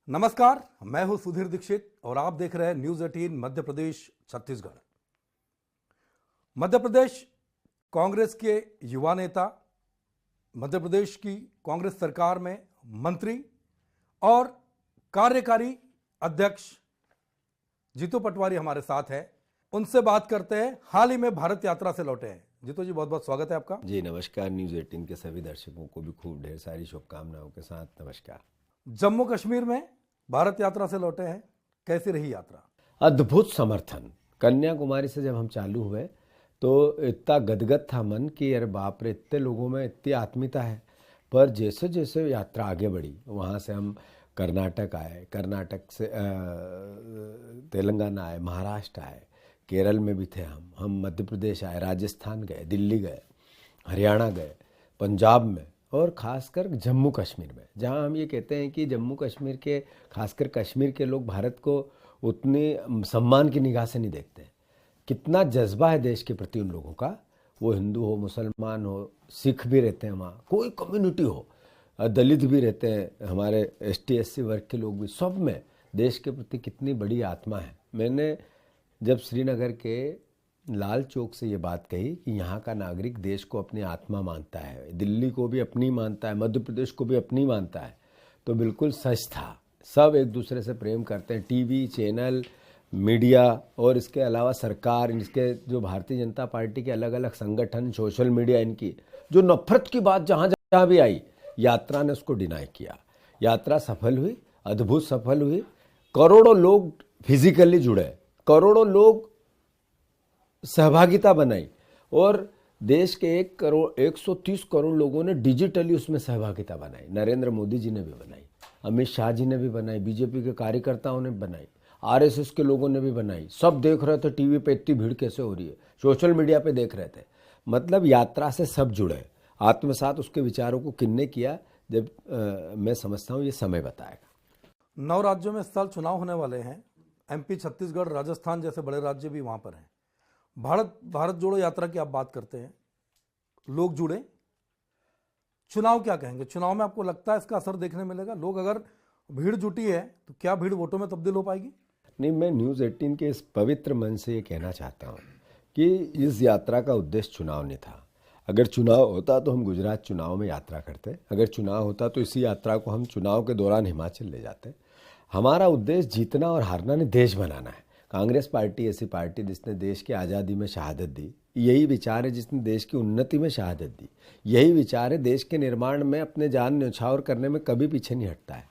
नमस्कार, मैं हूं सुधीर दीक्षित और आप देख रहे हैं न्यूज 18 मध्य प्रदेश छत्तीसगढ़। मध्य प्रदेश कांग्रेस के युवा नेता, मध्य प्रदेश की कांग्रेस सरकार में मंत्री और कार्यकारी अध्यक्ष जीतू पटवारी हमारे साथ हैं। उनसे बात करते हैं। हाल ही में भारत यात्रा से लौटे हैं। जीतू जी, बहुत बहुत स्वागत है आपका। जी नमस्कार। न्यूज 18 के सभी दर्शकों को भी खूब ढेर सारी शुभकामनाओं के साथ नमस्कार। जम्मू कश्मीर में भारत यात्रा से लौटे हैं, कैसी रही यात्रा? अद्भुत समर्थन। कन्याकुमारी से जब हम चालू हुए तो इतना गदगद था मन कि अरे बाप रे, इतने लोगों में इतनी आत्मीयता है। पर जैसे जैसे यात्रा आगे बढ़ी, वहाँ से हम कर्नाटक आए, कर्नाटक से तेलंगाना आए, महाराष्ट्र आए, केरल में भी थे हम मध्य प्रदेश आए, राजस्थान गए, दिल्ली गए, हरियाणा गए, पंजाब में और ख़ासकर जम्मू कश्मीर में, जहां हम ये कहते हैं कि जम्मू कश्मीर के, खासकर कश्मीर के लोग भारत को उतने सम्मान की निगाह से नहीं देखते। कितना जज्बा है देश के प्रति उन लोगों का। वो हिंदू हो, मुसलमान हो, सिख भी रहते हैं वहाँ, कोई कम्युनिटी हो, दलित भी रहते हैं, हमारे ST SC वर्ग के लोग भी, सब में देश के प्रति कितनी बड़ी आत्मा है। मैंने जब श्रीनगर के लाल चौक से ये बात कही कि यहाँ का नागरिक देश को अपनी आत्मा मानता है, दिल्ली को भी अपनी मानता है, मध्य प्रदेश को भी अपनी मानता है, तो बिल्कुल सच था। सब एक दूसरे से प्रेम करते हैं। टीवी चैनल, मीडिया और इसके अलावा सरकार, इसके जो भारतीय जनता पार्टी के अलग अलग संगठन, सोशल मीडिया, इनकी जो नफरत की बात जहाँ जहाँ भी आई, यात्रा ने उसको डिनाई किया। यात्रा सफल हुई, अद्भुत सफल हुई। करोड़ों लोग फिजिकली जुड़े, करोड़ों लोग सहभागिता बनाई और देश के 130 करोड़ लोगों ने डिजिटली उसमें सहभागिता बनाई। नरेंद्र मोदी जी ने भी बनाई, अमित शाह जी ने भी बनाई, बीजेपी के कार्यकर्ताओं ने बनाई, RSS के लोगों ने भी बनाई। सब देख रहे थे टीवी पे इतनी भीड़ कैसे हो रही है, सोशल मीडिया पे देख रहे थे। मतलब यात्रा से सब जुड़े। आत्मसात उसके विचारों को किन्ने किया, जब मैं समझता हूँ ये समय बताएगा। 9 राज्यों में इस साल चुनाव होने वाले हैं। MP, छत्तीसगढ़, राजस्थान जैसे बड़े राज्य भी वहां पर हैं। भारत जोड़ो यात्रा की आप बात करते हैं, लोग जुड़े। चुनाव क्या कहेंगे? चुनाव में आपको लगता है इसका असर देखने मिलेगा? लोग, अगर भीड़ जुटी है तो क्या भीड़ वोटों में तब्दील हो पाएगी? नहीं, मैं न्यूज़ 18 के इस पवित्र मन से ये कहना चाहता हूँ कि इस यात्रा का उद्देश्य चुनाव नहीं था। अगर चुनाव होता तो हम गुजरात चुनाव में यात्रा करते, अगर चुनाव होता तो इसी यात्रा को हम चुनाव के दौरान हिमाचल ले जाते। हमारा उद्देश्य जीतना और हारना नहीं, देश बनाना है। कांग्रेस पार्टी ऐसी पार्टी जिसने देश की आज़ादी में शहादत दी, यही विचार है जिसने देश की उन्नति में शहादत दी, यही विचार है देश के निर्माण में अपने जान न्यौछावर करने में कभी पीछे नहीं हटता है।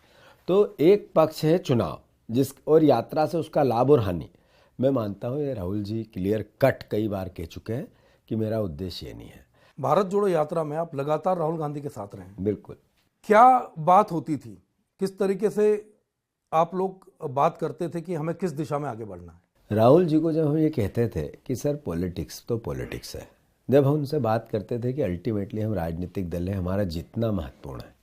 तो एक पक्ष है चुनाव, जिस और यात्रा से उसका लाभ और हानि। मैं मानता हूँ ये राहुल जी क्लियर कट कई बार कह चुके हैं कि मेरा उद्देश्य ये नहीं है। भारत जोड़ो यात्रा में आप लगातार राहुल गांधी के साथ रहे। बिल्कुल। क्या बात होती थी, किस तरीके से आप लोग बात करते थे कि हमें किस दिशा में आगे बढ़ना है? राहुल जी को जब हम ये कहते थे कि सर पॉलिटिक्स तो पॉलिटिक्स है, जब हम उनसे बात करते थे कि अल्टीमेटली हम राजनीतिक दल है, हमारा जीतना महत्वपूर्ण है,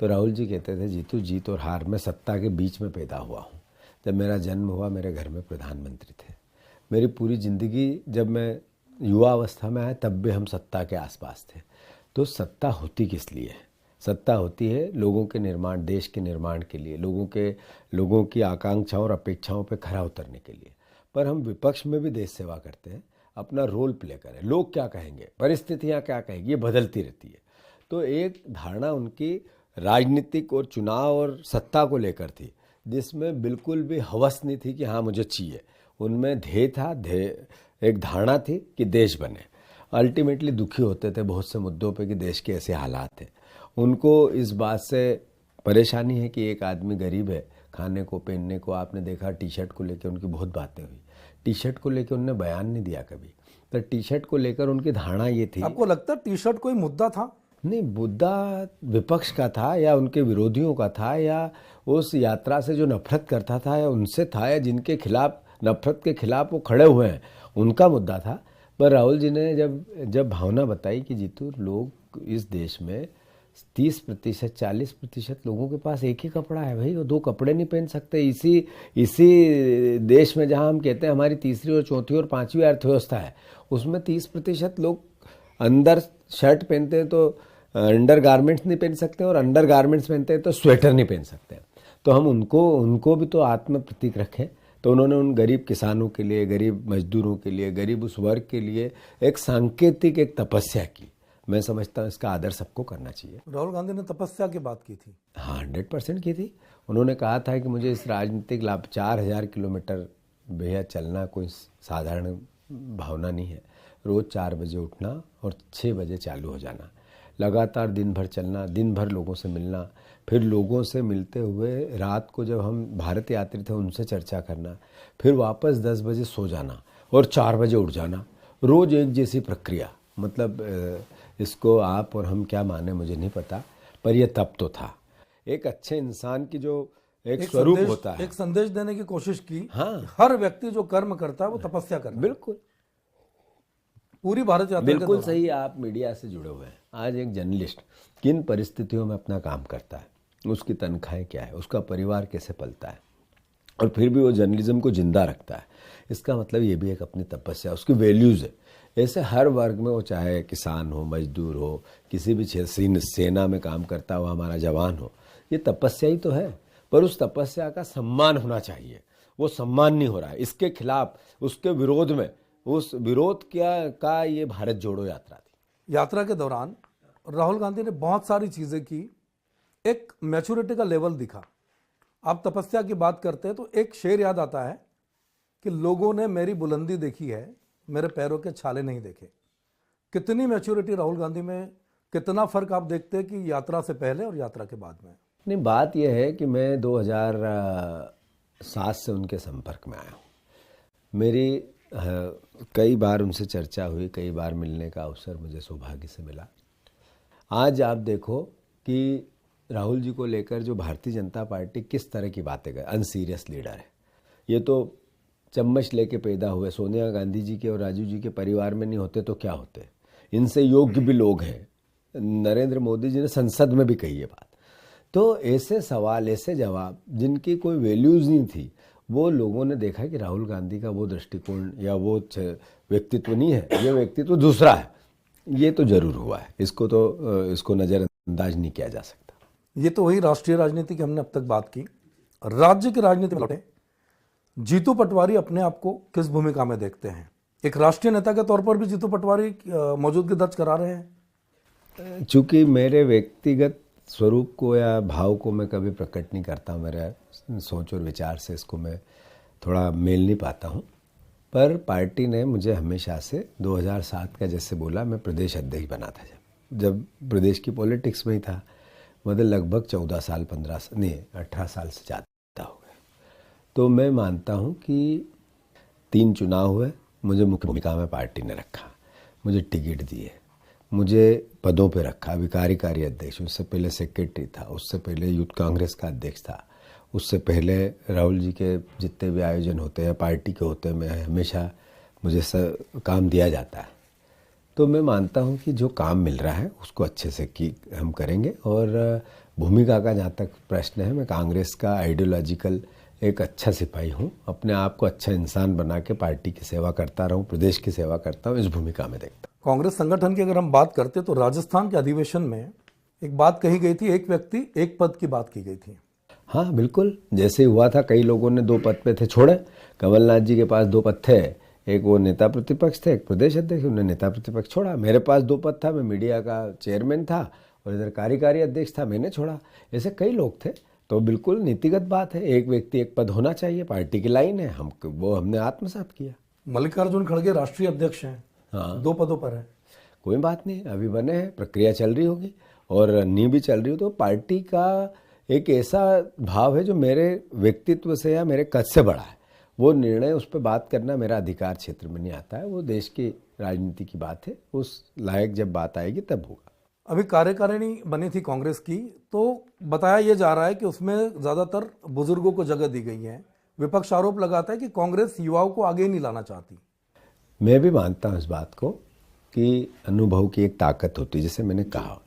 तो राहुल जी कहते थे जीतू, जीत और हार में सत्ता के बीच में पैदा हुआ हूँ। जब मेरा जन्म हुआ मेरे घर में प्रधानमंत्री थे। मेरी पूरी ज़िंदगी, जब मैं युवा अवस्था में आया तब भी हम सत्ता के आसपास थे। तो सत्ता होती किस लिए है? सत्ता होती है लोगों के निर्माण, देश के निर्माण के लिए, लोगों की आकांक्षाओं और अपेक्षाओं पे खरा उतरने के लिए। पर हम विपक्ष में भी देश सेवा करते हैं, अपना रोल प्ले करें। लोग क्या कहेंगे, परिस्थितियाँ क्या कहेंगी, ये बदलती रहती है। तो एक धारणा उनकी राजनीतिक और चुनाव और सत्ता को लेकर थी, जिसमें बिल्कुल भी हवस नहीं थी कि हाँ मुझे चाहिए। उनमें ध्येय था, एक धारणा थी कि देश बने। अल्टीमेटली दुखी होते थे बहुत से मुद्दों पे कि देश के ऐसे हालात हैं। उनको इस बात से परेशानी है कि एक आदमी गरीब है, खाने को पहनने को, आपने देखा टी-शर्ट को लेकर उनकी बहुत बातें हुई। टी-शर्ट को लेकर उन्होंने बयान नहीं दिया कभी। तो टी-शर्ट को लेकर उनकी धारणा ये थी। आपको लगता है टी-शर्ट कोई मुद्दा था? नहीं, मुद्दा विपक्ष का था या उनके विरोधियों का था, या उस यात्रा से जो नफरत करता था या उनसे था, या जिनके खिलाफ, नफरत के खिलाफ वो खड़े हुए हैं, उनका मुद्दा था। पर राहुल जी ने जब भावना बताई कि जीतू, लोग इस देश में 30%, 40% लोगों के पास एक ही कपड़ा है भाई, वो 2 कपड़े नहीं पहन सकते। इसी देश में जहां हम कहते हैं हमारी तीसरी और चौथी और 5वीं अर्थव्यवस्था है, उसमें 30% लोग अंदर शर्ट पहनते हैं तो अंडर गारमेंट्स नहीं पहन सकते, और अंडर गारमेंट्स पहनते हैं तो स्वेटर नहीं पहन सकते। तो हम उनको भी तो आत्म प्रतीक रखें। तो उन्होंने उन गरीब किसानों के लिए, गरीब मजदूरों के लिए, गरीब उस वर्ग के लिए एक सांकेतिक एक तपस्या की। मैं समझता हूँ इसका आदर सबको करना चाहिए। राहुल गांधी ने तपस्या की बात की थी। हाँ, 100% की थी। उन्होंने कहा था कि मुझे इस राजनीतिक लाभ 4000 किलोमीटर भैया चलना कोई साधारण भावना नहीं है। रोज़ 4 बजे उठना और 6 बजे चालू हो जाना, लगातार दिन भर चलना, दिन भर लोगों से मिलना, फिर लोगों से मिलते हुए रात को जब हम भारत यात्री थे उनसे चर्चा करना, फिर वापस 10 बजे सो जाना और 4 बजे उठ जाना, रोज़ एक जैसी प्रक्रिया। मतलब इसको आप और हम क्या माने मुझे नहीं पता, पर यह तब तो था। एक अच्छे इंसान की जो एक स्वरूप होता है, एक संदेश देने की कोशिश की। हाँ, हर व्यक्ति जो कर्म करता है वो तपस्या करता है। बिल्कुल पूरी भारत यात्रा के बिल्कुल दौरान। सही। आप मीडिया से जुड़े हुए हैं। आज एक जर्नलिस्ट किन परिस्थितियों में अपना काम करता है, उसकी तनख्वाहें क्या है, उसका परिवार कैसे पलता है, और फिर भी वो जर्नलिज्म को जिंदा रखता है। इसका मतलब ये भी एक अपनी तपस्या, उसकी वैल्यूज़ है। ऐसे हर वर्ग में, वो चाहे किसान हो, मजदूर हो, किसी भी सेना में काम करता हो, हमारा जवान हो, ये तपस्या ही तो है। पर उस तपस्या का सम्मान होना चाहिए। वो सम्मान नहीं हो रहा है। इसके खिलाफ, उसके विरोध में, उस विरोध का ये भारत जोड़ो यात्रा थी। यात्रा के दौरान राहुल गांधी ने बहुत सारी चीजें की। एक मैच्योरिटी का लेवल दिखा। आप तपस्या की बात करते हैं तो एक शेर याद आता है कि लोगों ने मेरी बुलंदी देखी है, मेरे पैरों के छाले नहीं देखे। कितनी मैच्योरिटी राहुल गांधी में, कितना फर्क आप देखते हैं कि यात्रा से पहले और यात्रा के बाद में? नहीं, बात यह है कि मैं 2007 से उनके संपर्क में आया हूँ। मेरी कई बार उनसे चर्चा हुई, कई बार मिलने का अवसर मुझे सौभाग्य से मिला। आज आप देखो कि राहुल जी को लेकर जो भारतीय जनता पार्टी किस तरह की बातें कर, अनसीरियस लीडर है। ये तो चम्मच लेके पैदा हुए। सोनिया गांधी जी के और राजीव जी के परिवार में नहीं होते तो क्या होते? इनसे योग्य भी लोग हैं। नरेंद्र मोदी जी ने संसद में भी कही ये बात। तो ऐसे सवाल, ऐसे जवाब जिनकी कोई वैल्यूज़ नहीं थी, वो लोगों ने देखा कि राहुल गांधी का वो दृष्टिकोण या वो व्यक्तित्व नहीं है, ये व्यक्तित्व दूसरा है। ये तो जरूर हुआ है। इसको नज़रअंदाज नहीं किया जा सकता। ये तो वही राष्ट्रीय राजनीति की हमने अब तक बात की। राज्य की राजनीति में लौटे, जीतू पटवारी अपने आप को किस भूमिका में देखते हैं? एक राष्ट्रीय नेता के तौर पर भी जीतू पटवारी मौजूदगी दर्ज करा रहे हैं। चूंकि मेरे व्यक्तिगत स्वरूप को या भाव को मैं कभी प्रकट नहीं करता, मेरा सोच और विचार से इसको मैं थोड़ा मेल नहीं पाता हूँ। पर पार्टी ने मुझे हमेशा से 2007 का जैसे बोला, मैं प्रदेश अध्यक्ष बना था जब प्रदेश की पॉलिटिक्स में ही था। मतलब लगभग 14 साल 15 साल नहीं 18 साल से ज़्यादा हो गए। तो मैं मानता हूँ कि 3 चुनाव हुए, मुझे मुख्य भूमिका में पार्टी ने रखा, मुझे टिकट दिए, मुझे पदों पे रखा। अभी कार्यकारी अध्यक्ष, उससे पहले सेक्रेटरी था, उससे पहले यूथ कांग्रेस का अध्यक्ष था, उससे पहले राहुल जी के जितने भी आयोजन होते हैं पार्टी के होते हैं, मैं हमेशा मुझे काम दिया जाता है। तो मैं मानता हूं कि जो काम मिल रहा है उसको अच्छे से हम करेंगे। और भूमिका का जहाँ तक प्रश्न है, मैं कांग्रेस का आइडियोलॉजिकल एक अच्छा सिपाही हूँ। अपने आप को अच्छा इंसान बना के पार्टी की सेवा करता रहूँ, प्रदेश की सेवा करता हूँ, इस भूमिका में देखता हूँ। कांग्रेस संगठन की अगर हम बात करते तो राजस्थान के अधिवेशन में एक बात कही गई थी, एक व्यक्ति एक पद की बात की गई थी। हाँ बिल्कुल, जैसे हुआ था। कई लोगों ने 2 पद पे थे छोड़े। कमलनाथ जी के पास 2 पद थे, एक वो नेता प्रतिपक्ष थे, एक प्रदेश अध्यक्ष, उन्होंने नेता प्रतिपक्ष छोड़ा। मेरे पास 2 पद था, मैं मीडिया का चेयरमैन था और इधर कार्यकारी अध्यक्ष था, मैंने छोड़ा। ऐसे कई लोग थे। तो बिल्कुल नीतिगत बात है, एक व्यक्ति एक पद होना चाहिए, पार्टी की लाइन है, हमने आत्मसात किया। मल्लिकार्जुन खड़गे राष्ट्रीय अध्यक्ष हैं, हाँ, 2 पदों पर है। कोई बात नहीं, अभी बने हैं, प्रक्रिया चल रही होगी और नींव भी चल रही हो। तो पार्टी का एक ऐसा भाव है जो मेरे व्यक्तित्व से या मेरे कद से बड़ा है। वो निर्णय, उस पर बात करना मेरा अधिकार क्षेत्र में नहीं आता है। वो देश की राजनीति की बात है, उस लायक जब बात आएगी तब होगा। अभी कार्यकारिणी बनी थी कांग्रेस की, तो बताया यह जा रहा है कि उसमें ज़्यादातर बुजुर्गों को जगह दी गई है। विपक्ष आरोप लगाता है कि कांग्रेस युवाओं को आगे नहीं लाना चाहती। मैं भी मानता हूँ इस बात को कि अनुभव की एक ताकत होती है, जैसे मैंने कहा,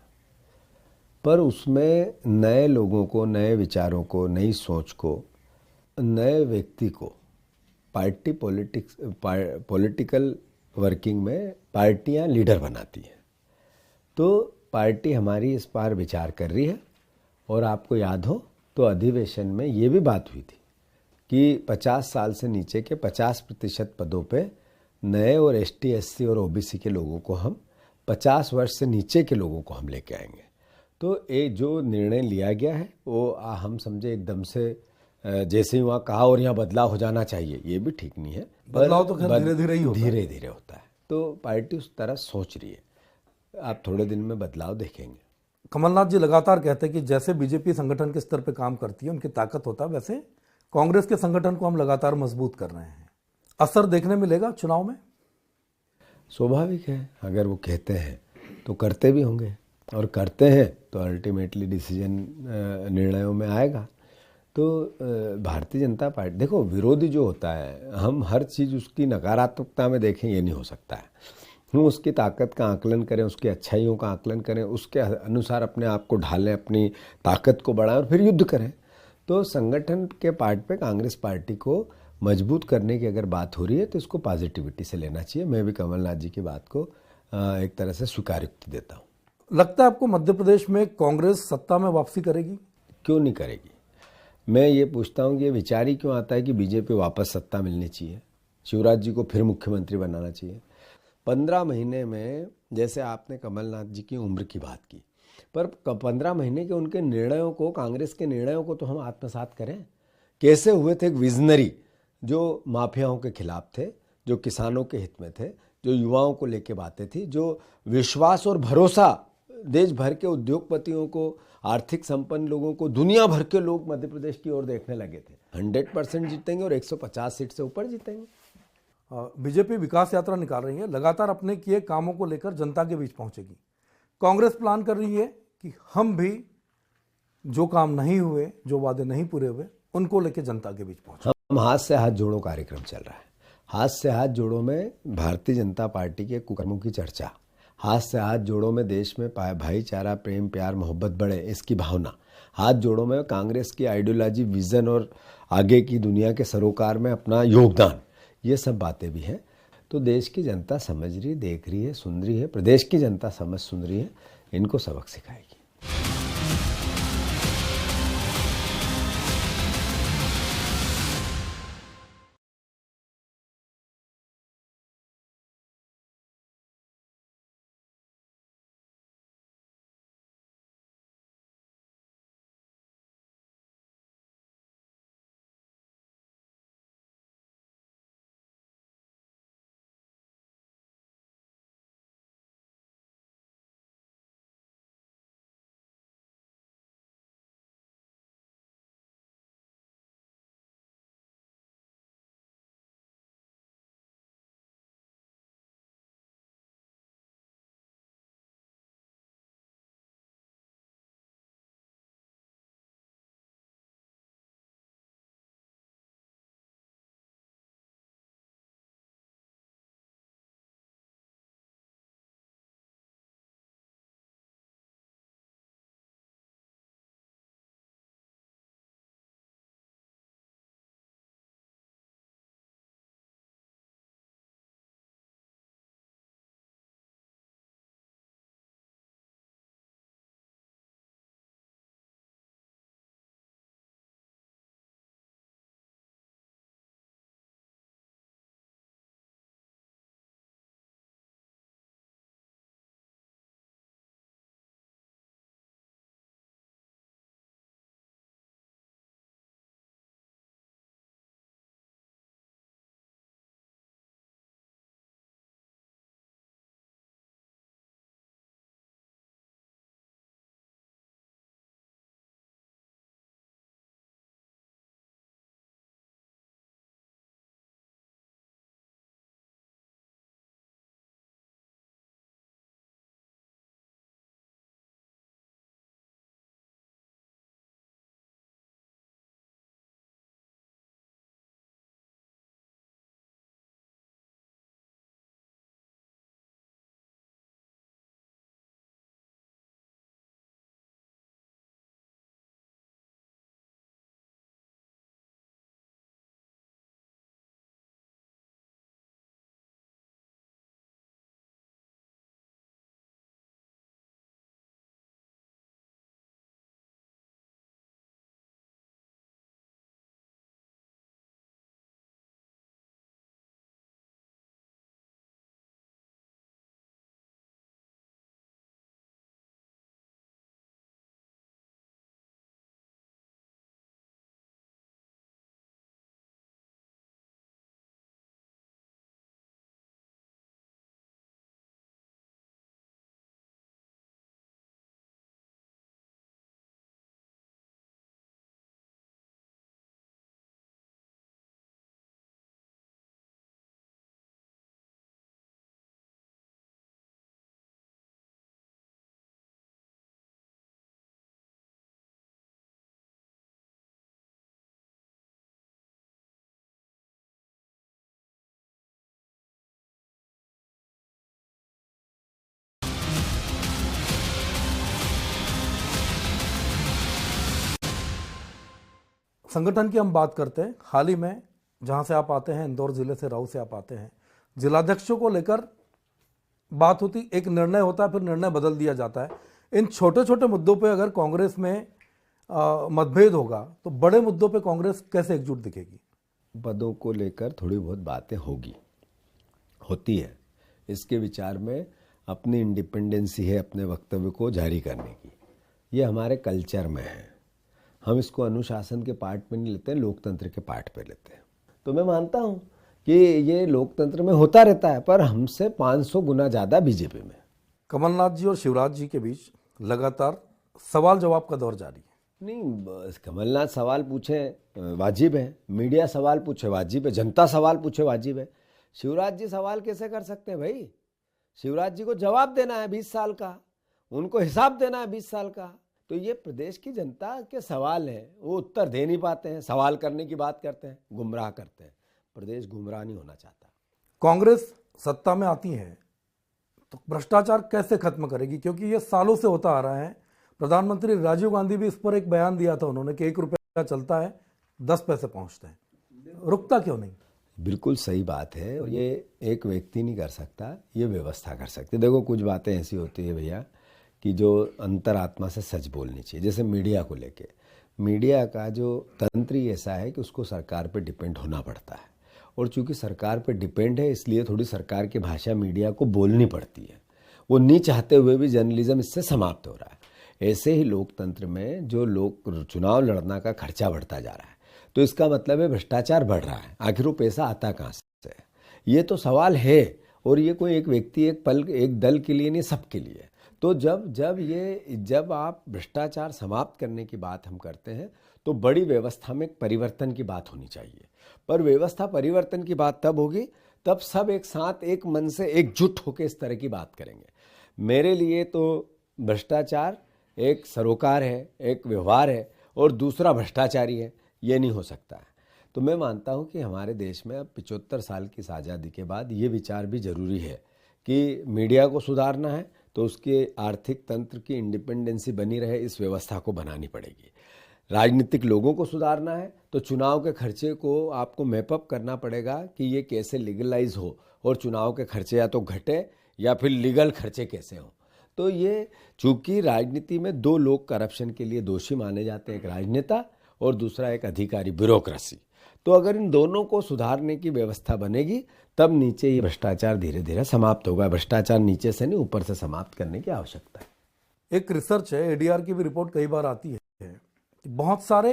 पर उसमें नए लोगों को, नए विचारों को, नई सोच को, नए व्यक्ति को पार्टी पॉलिटिकल वर्किंग में पार्टियां लीडर बनाती हैं। तो पार्टी हमारी इस बार विचार कर रही है। और आपको याद हो तो अधिवेशन में ये भी बात हुई थी कि 50 साल से नीचे के 50% पदों पे नए और एसटी एससी और ओबीसी के लोगों को हम 50 वर्ष से नीचे के लोगों को हम लेके आएंगे। तो ये जो निर्णय लिया गया है वो हम समझे एकदम से जैसे ही वहाँ कहा और यहाँ बदलाव हो जाना चाहिए, ये भी ठीक नहीं है। बदलाव तो खैर धीरे-धीरे ही होता है। धीरे धीरे होता है। तो पार्टी उस तरह सोच रही है, आप थोड़े दिन में बदलाव देखेंगे। कमलनाथ जी लगातार कहते हैं कि जैसे बीजेपी संगठन के स्तर पर काम करती है, उनकी ताकत होता है, वैसे कांग्रेस के संगठन को हम लगातार मजबूत कर रहे हैं। असर देखने मिलेगा चुनाव में? स्वाभाविक है, अगर वो कहते हैं तो करते भी होंगे, और करते हैं तो अल्टीमेटली डिसीजन निर्णयों में आएगा। तो भारतीय जनता पार्टी, देखो विरोधी जो होता है, हम हर चीज़ उसकी नकारात्मकता में देखें, ये नहीं हो सकता है। हम उसकी ताकत का आकलन करें, उसकी अच्छाइयों का आकलन करें, उसके अनुसार अपने आप को ढालें, अपनी ताकत को बढ़ाएं और फिर युद्ध करें। तो संगठन के पार्ट पे कांग्रेस पार्टी को मजबूत करने की अगर बात हो रही है तो इसको पॉजिटिविटी से लेना चाहिए। मैं भी कमलनाथ जी की बात को एक तरह से स्वीकार्योक्ति देता हूँ। लगता है आपको मध्य प्रदेश में कांग्रेस सत्ता में वापसी करेगी? क्यों नहीं करेगी? मैं ये पूछता हूँ कि ये विचार ही क्यों आता है कि बीजेपी वापस सत्ता मिलनी चाहिए, शिवराज जी को फिर मुख्यमंत्री बनाना चाहिए। 15 महीने में, जैसे आपने कमलनाथ जी की उम्र की बात की, पर 15 महीने के उनके निर्णयों को, कांग्रेस के निर्णयों को तो हम आत्मसात करें। कैसे हुए थे? एक विजनरी जो माफियाओं के खिलाफ थे, जो किसानों के हित में थे, जो युवाओं को लेके बातें थी, जो विश्वास और भरोसा देश भर के उद्योगपतियों को, आर्थिक संपन्न लोगों को, दुनिया भर के लोग मध्य प्रदेश की ओर देखने लगे थे। 100% जीतेंगे और 150 सीट से ऊपर जीतेंगे। बीजेपी विकास यात्रा निकाल रही है, लगातार अपने किए कामों को लेकर जनता के बीच पहुंचेगी। कांग्रेस प्लान कर रही है कि हम भी जो काम नहीं हुए, जो वादे नहीं पूरे हुए, उनको लेकर जनता के बीच पहुंचे। हम हाथ से हाथ जोड़ो कार्यक्रम चल रहा है। हाथ से हाथ जोड़ो में भारतीय जनता पार्टी के कुकर्मों की चर्चा, हाथ से हाथ जोड़ो में देश में भाईचारा, प्रेम, प्यार, मोहब्बत बढ़े, इसकी भावना, हाथ जोड़ो में कांग्रेस की आइडियोलॉजी, विजन और आगे की दुनिया के सरोकार में अपना योगदान, ये सब बातें भी हैं। तो देश की जनता समझ रही, देख रही है, सुन रही है, प्रदेश की जनता समझ सुन रही है, इनको सबक सिखाएगी। संगठन की हम बात करते हैं, हाल ही में जहां से आप आते हैं, इंदौर जिले से, राऊ से आप आते हैं, जिलाध्यक्षों को लेकर बात होती, एक निर्णय होता है, फिर निर्णय बदल दिया जाता है। इन छोटे छोटे मुद्दों पे अगर कांग्रेस में मतभेद होगा तो बड़े मुद्दों पे कांग्रेस कैसे एकजुट दिखेगी? पदों को लेकर थोड़ी बहुत बातें होती है। इसके विचार में अपनी इंडिपेंडेंसी है अपने वक्तव्य को जारी करने की, ये हमारे कल्चर में है। हम इसको अनुशासन के पार्ट में नहीं लेते हैं, लोकतंत्र के पार्ट पे लेते हैं। तो मैं मानता हूँ कि ये लोकतंत्र में होता रहता है, पर हमसे 500 गुना ज़्यादा बीजेपी में। कमलनाथ जी और शिवराज जी के बीच लगातार सवाल जवाब का दौर जारी है। नहीं, बस कमलनाथ सवाल पूछे वाजिब है, मीडिया सवाल पूछे वाजिब है, जनता सवाल पूछे वाजिब है। शिवराज जी सवाल कैसे कर सकते हैं भाई? शिवराज जी को जवाब देना है 20 साल का, उनको हिसाब देना है 20 साल का। तो ये प्रदेश की जनता के सवाल हैं, वो उत्तर दे नहीं पाते हैं, सवाल करने की बात करते हैं, गुमराह करते हैं। प्रदेश गुमराह नहीं होना चाहता। कांग्रेस सत्ता में आती है तो भ्रष्टाचार कैसे खत्म करेगी? क्योंकि ये सालों से होता आ रहा है। प्रधानमंत्री राजीव गांधी भी इस पर एक बयान दिया था उन्होंने कि 1 रुपया चलता है 10 पैसे पहुंचते हैं, रुकता क्यों नहीं? बिल्कुल सही बात है। ये एक व्यक्ति नहीं कर सकता, ये व्यवस्था कर सकती है। देखो, कुछ बातें ऐसी होती है भैया कि जो अंतरात्मा से सच बोलनी चाहिए। जैसे मीडिया को लेके, मीडिया का जो तंत्र ही ऐसा है कि उसको सरकार पे डिपेंड होना पड़ता है, और चूंकि सरकार पे डिपेंड है इसलिए थोड़ी सरकार की भाषा मीडिया को बोलनी पड़ती है। वो नहीं चाहते हुए भी जर्नलिज्म इससे समाप्त हो रहा है। ऐसे ही लोकतंत्र में जो लोग चुनाव लड़ना का खर्चा बढ़ता जा रहा है, तो इसका मतलब है भ्रष्टाचार बढ़ रहा है। आखिर वो पैसा आता कहाँ से? ये तो सवाल है, और ये कोई एक व्यक्ति, एक पल, एक दल के लिए नहीं, सबके लिए। तो जब आप भ्रष्टाचार समाप्त करने की बात हम करते हैं तो बड़ी व्यवस्था में परिवर्तन की बात होनी चाहिए। पर व्यवस्था परिवर्तन की बात तब होगी तब सब एक साथ, एक मन से एकजुट होकर इस तरह की बात करेंगे। मेरे लिए तो भ्रष्टाचार एक सरोकार है, एक व्यवहार है, और दूसरा भ्रष्टाचारी है, ये नहीं हो सकता है। तो मैं मानता हूँ कि हमारे देश में अब 75 साल की आज़ादी के बाद ये विचार भी जरूरी है कि मीडिया को सुधारना है तो उसके आर्थिक तंत्र की इंडिपेंडेंसी बनी रहे, इस व्यवस्था को बनानी पड़ेगी। राजनीतिक लोगों को सुधारना है तो चुनाव के खर्चे को आपको मैपअप करना पड़ेगा कि ये कैसे लीगलाइज हो, और चुनाव के खर्चे या तो घटे या फिर लीगल खर्चे कैसे हों। तो ये, चूंकि राजनीति में 2 लोग करप्शन के लिए दोषी माने जाते हैं, एक राजनेता और दूसरा एक अधिकारी, ब्यूरोक्रेसी। तो अगर इन दोनों को सुधारने की व्यवस्था बनेगी तब नीचे ये भ्रष्टाचार धीरे धीरे समाप्त होगा। भ्रष्टाचार नीचे से नहीं, ऊपर से समाप्त करने की आवश्यकता है। एक रिसर्च है, एडीआर की भी रिपोर्ट कई बार आती है कि बहुत सारे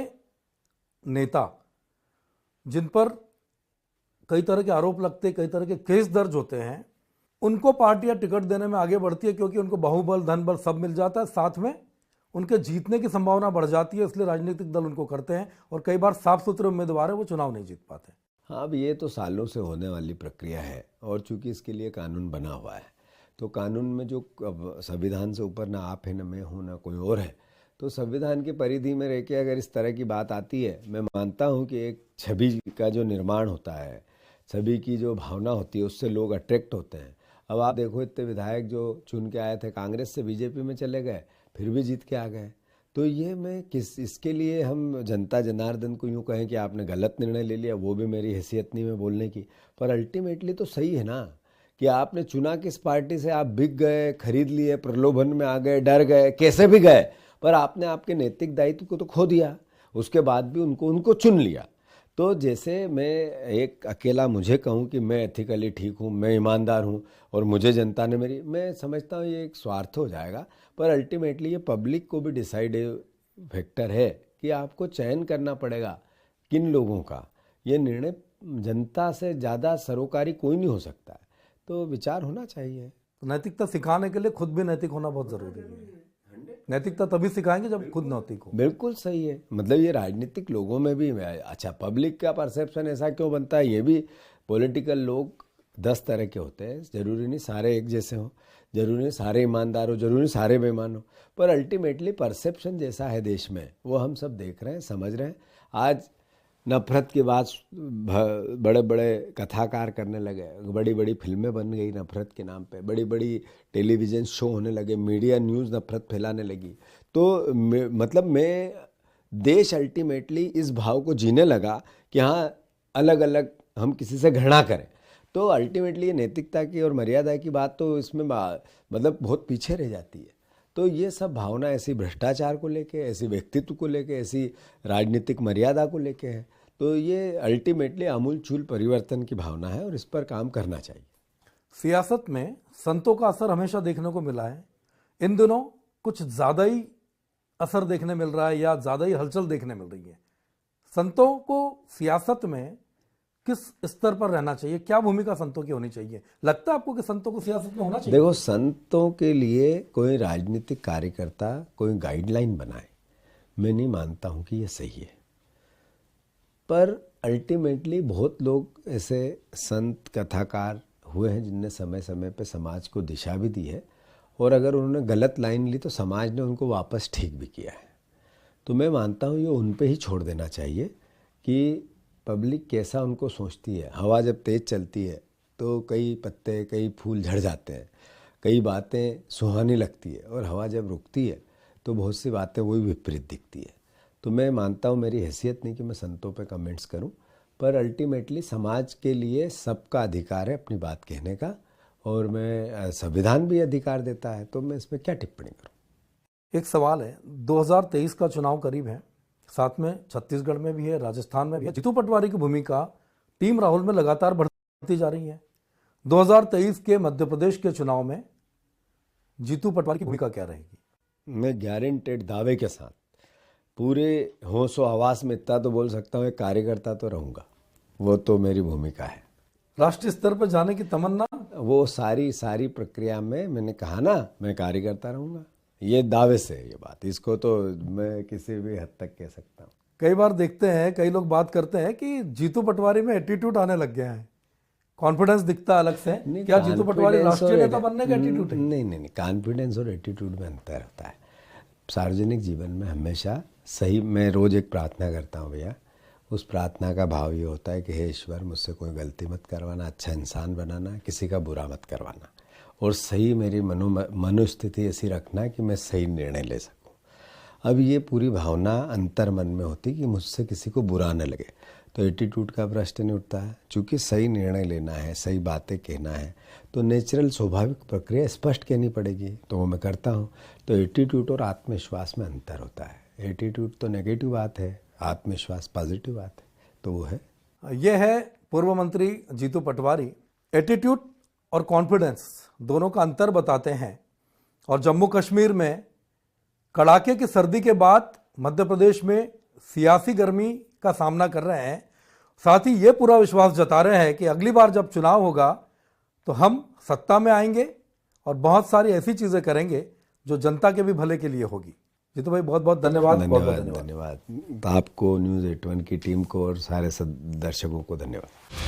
नेता जिन पर कई तरह के आरोप लगते, कई तरह के केस दर्ज होते हैं, उनको पार्टियां टिकट देने में आगे बढ़ती है क्योंकि उनको बाहुबल, धन बल सब मिल जाता है, साथ में उनके जीतने की संभावना बढ़ जाती है, इसलिए राजनीतिक दल उनको करते हैं, और कई बार साफ सुथरे उम्मीदवार है वो चुनाव नहीं जीत पाते। हाँ, अब ये तो सालों से होने वाली प्रक्रिया है, और चूंकि इसके लिए कानून बना हुआ है, तो कानून में जो, अब संविधान से ऊपर ना आप है, ना मैं हूँ, ना कोई और है, तो संविधान की परिधि में रह के अगर इस तरह की बात आती है, मैं मानता हूँ कि एक छवि का जो निर्माण होता है, छवि की जो भावना होती है, उससे लोग अट्रैक्ट होते हैं। अब आप देखो, इतने विधायक जो चुन के आए थे कांग्रेस से, बीजेपी में चले गए, फिर भी जीत के आ गए। तो ये मैं इसके लिए हम जनता जनार्दन को यूँ कहें कि आपने गलत निर्णय ले लिया, वो भी मेरी हैसियत नहीं में बोलने की, पर अल्टीमेटली तो सही है ना कि आपने चुना किस पार्टी से, आप बिक गए, खरीद लिए, प्रलोभन में आ गए, डर गए, कैसे भी गए, पर आपने आपके नैतिक दायित्व को तो खो दिया। उसके बाद भी उनको चुन लिया। तो जैसे मैं एक अकेला मुझे कहूँ कि मैं एथिकली ठीक हूँ, मैं ईमानदार हूँ और मुझे जनता ने मेरी, मैं समझता हूँ ये एक स्वार्थ हो जाएगा। पर अल्टीमेटली ये पब्लिक को भी डिसाइडेड फैक्टर है कि आपको चयन करना पड़ेगा किन लोगों का। ये निर्णय जनता से ज़्यादा सरोकारी कोई नहीं हो सकता है, तो विचार होना चाहिए। तो नैतिकता सिखाने के लिए खुद भी नैतिक होना बहुत ज़रूरी है। नैतिकता तभी सिखाएंगे जब खुद नैतिक हो। बिल्कुल सही है। मतलब ये राजनीतिक लोगों में भी, अच्छा, पब्लिक का परसेप्शन ऐसा क्यों बनता है, ये भी, पॉलिटिकल लोग 10 तरह के होते हैं, जरूरी नहीं सारे एक जैसे हों, जरूरी नहीं सारे ईमानदार हो, जरूरी नहीं सारे बेईमान हो, पर अल्टीमेटली परसेप्शन जैसा है देश में, वो हम सब देख रहे हैं, समझ रहे हैं। आज नफरत की बात बड़े बड़े कथाकार करने लगे, बड़ी बड़ी फिल्में बन गई नफरत के नाम पे, बड़ी बड़ी टेलीविज़न शो होने लगे, मीडिया न्यूज़ नफरत फैलाने लगी। तो मतलब मैं देश अल्टीमेटली इस भाव को जीने लगा कि हाँ अलग अलग हम किसी से घृणा करें, तो अल्टीमेटली ये नैतिकता की और मर्यादा की बात तो इसमें मतलब बहुत पीछे रह जाती है। तो ये सब भावना ऐसी भ्रष्टाचार को लेके, ऐसी व्यक्तित्व को लेके, ऐसी राजनीतिक मर्यादा को लेके है। तो ये अल्टीमेटली आमूलचूल परिवर्तन की भावना है और इस पर काम करना चाहिए। सियासत में संतों का असर हमेशा देखने को मिला है, इन दिनों कुछ ज्यादा ही असर देखने मिल रहा है या ज्यादा ही हलचल देखने मिल रही है। संतों को सियासत में किस स्तर पर रहना चाहिए, क्या भूमिका संतों की होनी चाहिए? लगता है आपको कि संतों को सियासत में होना चाहिए? देखो, संतों के लिए कोई राजनीतिक कार्यकर्ता कोई गाइडलाइन बनाए, मैं नहीं मानता हूं कि ये सही है। पर अल्टीमेटली बहुत लोग ऐसे संत कथाकार हुए हैं जिनने समय समय पे समाज को दिशा भी दी है, और अगर उन्होंने गलत लाइन ली तो समाज ने उनको वापस ठीक भी किया है। तो मैं मानता हूँ ये उन पे ही छोड़ देना चाहिए कि पब्लिक कैसा उनको सोचती है। हवा जब तेज़ चलती है तो कई पत्ते, कई फूल झड़ जाते हैं, कई बातें सुहानी लगती है, और हवा जब रुकती है तो बहुत सी बातें वही विपरीत दिखती है। तो मैं मानता हूँ, मेरी हैसियत नहीं कि मैं संतों पे कमेंट्स करूँ, पर अल्टीमेटली समाज के लिए सबका अधिकार है अपनी बात कहने का, और मैं संविधान भी अधिकार देता है, तो मैं इसमें क्या टिप्पणी करूँ। एक सवाल है, 2023 का चुनाव करीब है, साथ में छत्तीसगढ़ में भी है, राजस्थान में भी है। जीतू पटवारी की भूमिका टीम राहुल में लगातार बढ़ती जा रही है। 2023 के मध्य प्रदेश के चुनाव में जीतू पटवारी की भूमिका क्या रहेगी? मैं गारंटेड दावे के साथ पूरे होशो हवास में इतना तो बोल सकता हूँ, एक कार्यकर्ता तो रहूँगा, वो तो मेरी भूमिका है। राष्ट्रीय स्तर पर जाने की तमन्ना? वो सारी प्रक्रिया में मैंने कहा ना, मैं कार्यकर्ता रहूँगा, ये दावे से ये बात, इसको तो मैं किसी भी हद तक कह सकता हूँ। कई बार देखते हैं, कई लोग बात करते हैं कि जीतू पटवारी में एटीट्यूड आने लग गया है, कॉन्फिडेंस दिखता है अलग से। क्या जीतू पटवारी राष्ट्रीय नेता बनने का एटीट्यूड है? नहीं, कॉन्फिडेंस और एटीट्यूड में अंतर होता है। सार्वजनिक जीवन में हमेशा सही, मैं रोज एक प्रार्थना करता हूँ भैया, उस प्रार्थना का भाव ये होता है कि हे ईश्वर, मुझसे कोई गलती मत करवाना, अच्छा इंसान बनाना, किसी का बुरा मत करवाना, और सही मेरी मनोस्थिति ऐसी रखना कि मैं सही निर्णय ले सकूं। अब ये पूरी भावना अंतर मन में होती कि मुझसे किसी को बुरा न लगे, तो एटीट्यूड का प्रश्न नहीं उठता है। चूँकि सही निर्णय लेना है, सही बातें कहना है, तो नेचुरल स्वाभाविक प्रक्रिया स्पष्ट कहनी पड़ेगी, तो वो मैं करता हूँ। तो एटीट्यूड और आत्मविश्वास में अंतर होता है। एटीट्यूड तो नेगेटिव बात है, आत्मविश्वास पॉजिटिव बात है, तो वो है। यह है पूर्व मंत्री जीतू पटवारी। एटीट्यूड और कॉन्फिडेंस दोनों का अंतर बताते हैं, और जम्मू कश्मीर में कड़ाके की सर्दी के बाद मध्य प्रदेश में सियासी गर्मी का सामना कर रहे हैं। साथ ही ये पूरा विश्वास जता रहे हैं कि अगली बार जब चुनाव होगा तो हम सत्ता में आएंगे और बहुत सारी ऐसी चीजें करेंगे जो जनता के भी भले के लिए होगी। जीतू भाई, बहुत बहुत धन्यवाद। धन्यवाद। आपको, न्यूज़ 81 की टीम को और सारे दर्शकों को धन्यवाद।